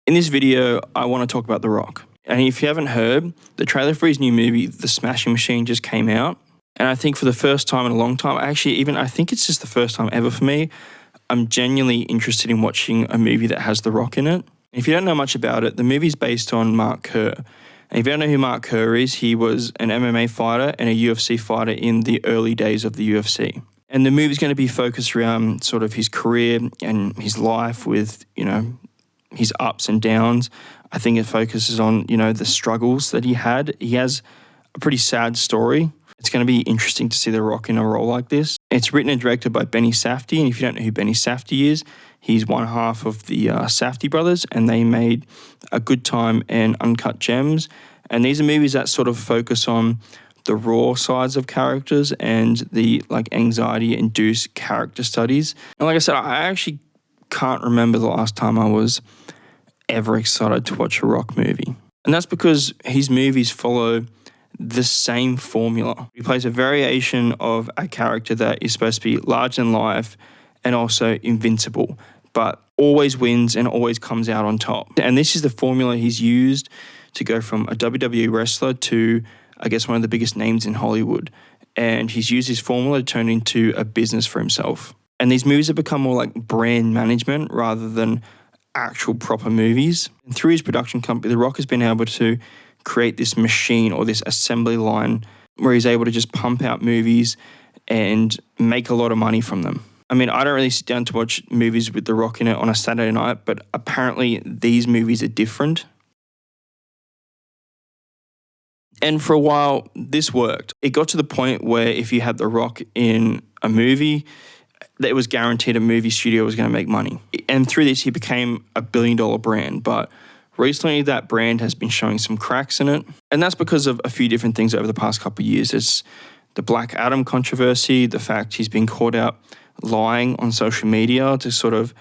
In this video, I want to talk about The Rock. And if you haven't heard, the trailer for his new movie, The Smashing Machine, just came out. And I think for the first time in a long time, I think it's just the first time ever for me, I'm genuinely interested in watching a movie that has The Rock in it. If you don't know much about it, the movie's based on Mark Kerr. And if you don't know who Mark Kerr is, he was an MMA fighter and a UFC fighter in the early days of the UFC. And the movie's going to be focused around sort of his career and his life with, his ups and downs. I think it focuses on, the struggles that he had. He has a pretty sad story. It's going to be interesting to see The Rock in a role like this. It's written and directed by Benny Safdie, and if you don't know who Benny Safdie is, he's one half of the Safdie brothers, and they made A Good Time and Uncut Gems. And these are movies that sort of focus on the raw sides of characters and the anxiety-induced character studies. And like I said, I actually can't remember the last time I was ever excited to watch a Rock movie. And that's because his movies follow the same formula. He plays a variation of a character that is supposed to be large in life and also invincible, but always wins and always comes out on top. And this is the formula he's used to go from a WWE wrestler to, I guess, one of the biggest names in Hollywood. And he's used his formula to turn into a business for himself. And these movies have become more like brand management rather than actual proper movies. And through his production company, The Rock has been able to create this machine or this assembly line where he's able to just pump out movies and make a lot of money from them. I mean, I don't really sit down to watch movies with The Rock in it on a Saturday night, but apparently these movies are different. And for a while, this worked. It got to the point where if you had The Rock in a movie, that it was guaranteed a movie studio was going to make money. And through this, he became a billion-dollar brand. But recently, that brand has been showing some cracks in it. And that's because of a few different things over the past couple of years. It's the Black Adam controversy, the fact he's been caught out lying on social media to sort of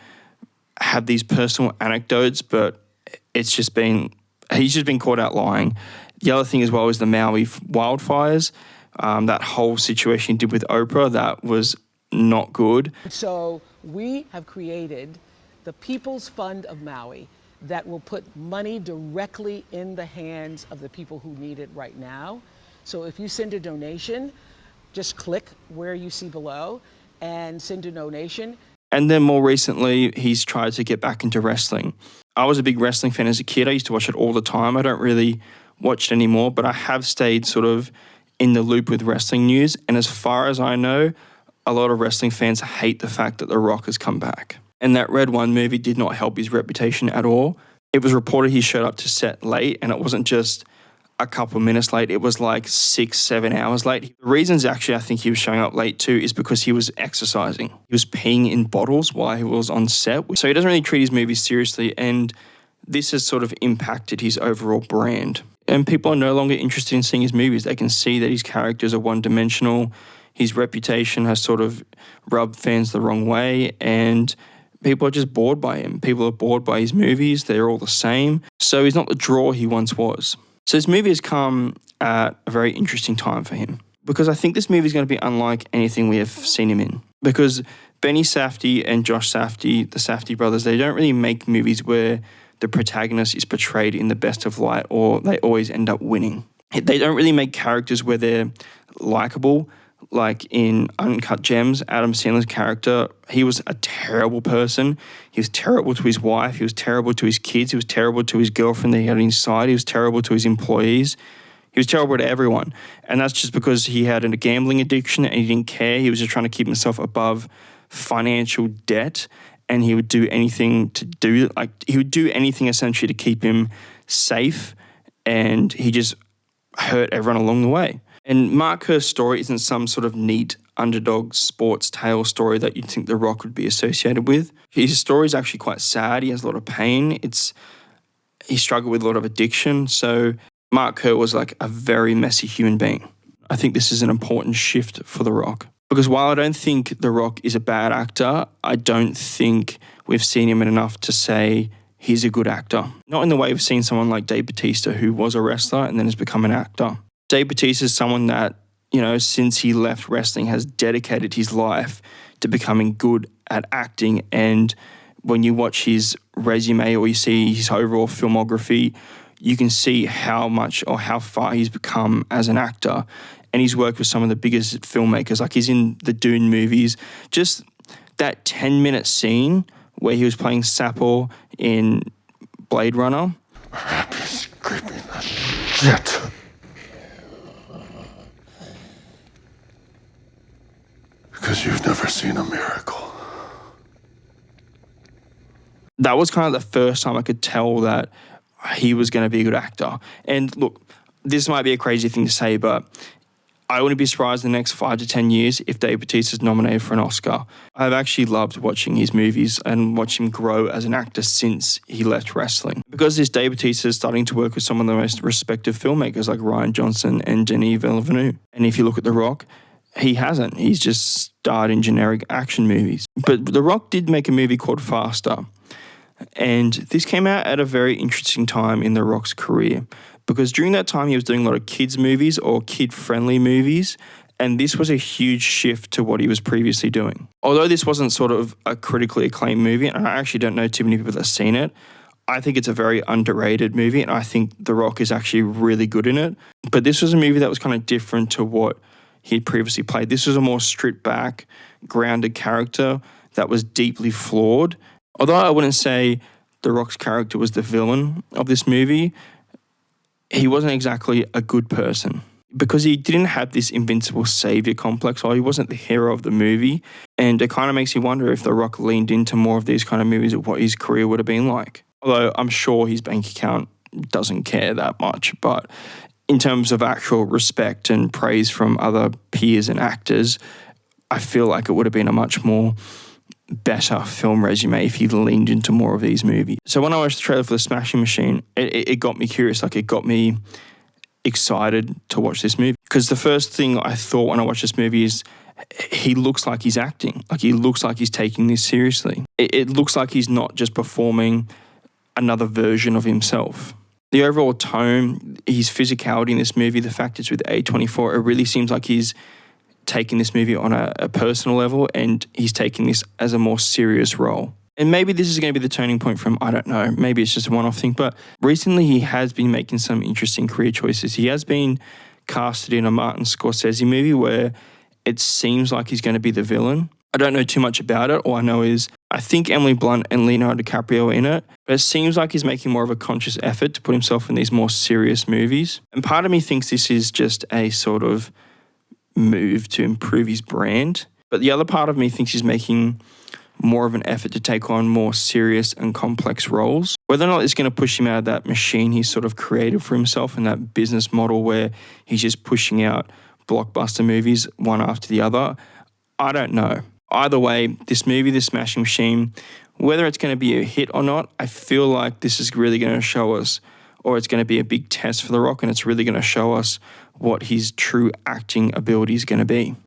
have these personal anecdotes, but he's just been caught out lying. The other thing as well is the Maui wildfires. That whole situation he did with Oprah, that was not good. So we have created the People's Fund of Maui that will put money directly in the hands of the people who need it right now. So if you send a donation, just click where you see below and send a donation. And then more recently, he's tried to get back into wrestling. I was a big wrestling fan as a kid. I used to watch it all the time. I don't really watch it anymore, but I have stayed sort of in the loop with wrestling news. And as far as I know, a lot of wrestling fans hate the fact that The Rock has come back. And that Red One movie did not help his reputation at all. It was reported he showed up to set late, and it wasn't just a couple of minutes late. It was like 6-7 hours late. The reasons actually I think he was showing up late too is because he was exercising. He was peeing in bottles while he was on set. So he doesn't really treat his movies seriously, and this has sort of impacted his overall brand. And people are no longer interested in seeing his movies. They can see that his characters are one-dimensional. His reputation has sort of rubbed fans the wrong way, and people are just bored by him. People are bored by his movies. They're all the same. So he's not the draw he once was. So this movie has come at a very interesting time for him, because I think this movie is going to be unlike anything we have seen him in. Because Benny Safdie and Josh Safdie, the Safdie brothers, they don't really make movies where the protagonist is portrayed in the best of light or they always end up winning. They don't really make characters where they're likable. Like in Uncut Gems, Adam Sandler's character, he was a terrible person. He was terrible to his wife. He was terrible to his kids. He was terrible to his girlfriend that he had inside. He was terrible to his employees. He was terrible to everyone. And that's just because he had a gambling addiction and he didn't care. He was just trying to keep himself above financial debt. And he would do anything essentially to keep him safe. And he just hurt everyone along the way. And Mark Kerr's story isn't some sort of neat underdog sports tale story that you'd think The Rock would be associated with. His story is actually quite sad. He has a lot of pain. He struggled with a lot of addiction. So Mark Kerr was like a very messy human being. I think this is an important shift for The Rock. Because while I don't think The Rock is a bad actor, I don't think we've seen him enough to say he's a good actor. Not in the way we've seen someone like Dave Bautista, who was a wrestler and then has become an actor. Dave Bautista is someone that, since he left wrestling, has dedicated his life to becoming good at acting and when you watch his resume or you see his overall filmography, you can see how much or how far he's become as an actor. And he's worked with some of the biggest filmmakers, like he's in the Dune movies. Just that 10-minute scene where he was playing Sapor in Blade Runner. He's creeping the shit. Because you've never seen a miracle. That was kind of the first time I could tell that he was going to be a good actor. And look, this might be a crazy thing to say, but I wouldn't be surprised in the next 5 to 10 years if Dave Bautista is nominated for an Oscar. I've actually loved watching his movies and watch him grow as an actor since he left wrestling. Because this Dave Bautista is starting to work with some of the most respected filmmakers like Rian Johnson and Denis Villeneuve. And if you look at The Rock, he hasn't. He's just starred in generic action movies. But The Rock did make a movie called Faster. And this came out at a very interesting time in The Rock's career, because during that time he was doing a lot of kids movies or kid-friendly movies, and this was a huge shift to what he was previously doing. Although this wasn't sort of a critically acclaimed movie, and I actually don't know too many people that have seen it, I think it's a very underrated movie, and I think The Rock is actually really good in it. But this was a movie that was kind of different to what he'd previously played. This was a more stripped-back, grounded character that was deeply flawed. Although I wouldn't say The Rock's character was the villain of this movie, he wasn't exactly a good person because he didn't have this invincible savior complex, or he wasn't the hero of the movie. And it kind of makes you wonder if The Rock leaned into more of these kind of movies, what his career would have been like. Although I'm sure his bank account doesn't care that much. But in terms of actual respect and praise from other peers and actors, I feel like it would have been a much more better film resume if he leaned into more of these movies. So when I watched the trailer for The Smashing Machine, it got me curious. Like, it got me excited to watch this movie. Because the first thing I thought when I watched this movie is he looks like he's acting. Like, he looks like he's taking this seriously. It looks like he's not just performing another version of himself. The overall tone, his physicality in this movie, the fact it's with A24, it really seems like he's taking this movie on a personal level, and he's taking this as a more serious role. And maybe this is going to be the turning point for him. I don't know. Maybe it's just a one-off thing. But recently he has been making some interesting career choices. He has been casted in a Martin Scorsese movie where it seems like he's going to be the villain. I don't know too much about it. All I know is I think Emily Blunt and Leonardo DiCaprio are in it. But it seems like he's making more of a conscious effort to put himself in these more serious movies. And part of me thinks this is just a sort of move to improve his brand. But the other part of me thinks he's making more of an effort to take on more serious and complex roles. Whether or not it's going to push him out of that machine he's sort of created for himself and that business model where he's just pushing out blockbuster movies one after the other, I don't know. Either way, this movie, The Smashing Machine, whether it's going to be a hit or not, I feel like this is really going to show us, or it's going to be a big test for The Rock, and it's really going to show us what his true acting ability is going to be.